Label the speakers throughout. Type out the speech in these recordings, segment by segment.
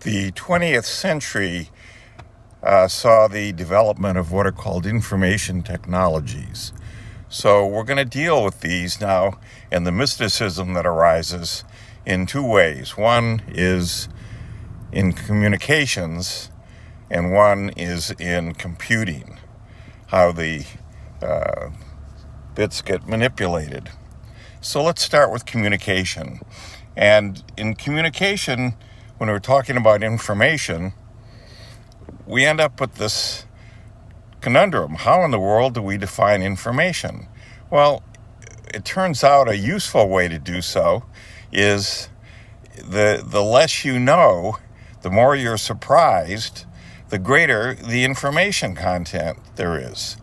Speaker 1: The 20th century saw the development of what are called information technologies. So we're going to deal with these now and the mysticism that arises in two ways. One is in communications and one is in computing, how the bits get manipulated. So let's start with communication. And in communication, when we're talking about information, we end up with this conundrum. How in the world do we define information? Well, it turns out a useful way to do so is the less you know, the more you're surprised, the greater the information content there is.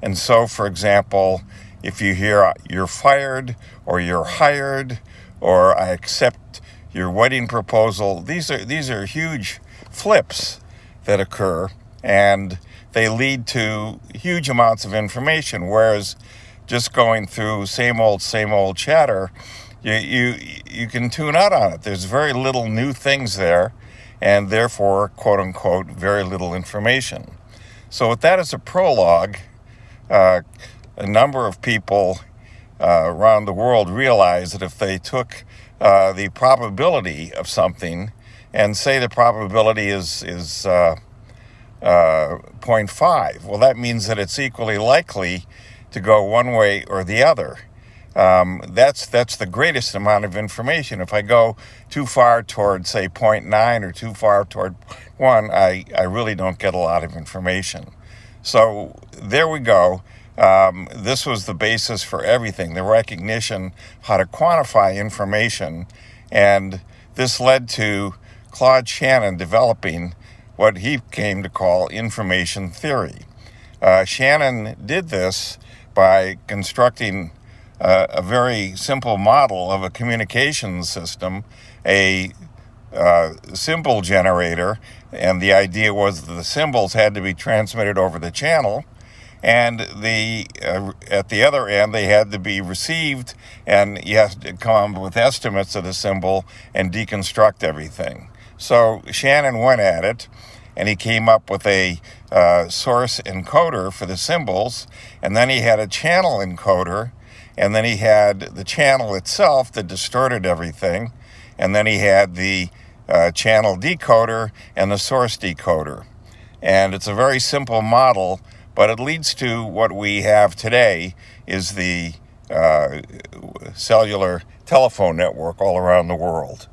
Speaker 1: And so, for example, if you hear you're fired or you're hired or I accept your wedding proposal, these are huge flips that occur, and they lead to huge amounts of information, whereas just going through same old chatter, you can tune out on it. There's very little new things there, and therefore, quote unquote, very little information. So with that as a prologue, a number of people around the world realize that if they took the probability of something and say the probability is 0.5, well, that means that it's equally likely to go one way or the other. That's the greatest amount of information. If I go too far toward, say, 0.9 or too far toward 1, I really don't get a lot of information. So there we go. This was the basis for everything, the recognition of how to quantify information, and this led to Claude Shannon developing what he came to call information theory. Shannon did this by constructing a very simple model of a communications system, a symbol generator, and the idea was that the symbols had to be transmitted over the channel, and at the other end they had to be received, and you have to come up with estimates of the symbol and deconstruct everything. So Shannon went at it, and he came up with a source encoder for the symbols, and then he had a channel encoder, and then he had the channel itself that distorted everything, and then he had the channel decoder and the source decoder. And it's a very simple model, but it leads to what we have today is the cellular telephone network all around the world.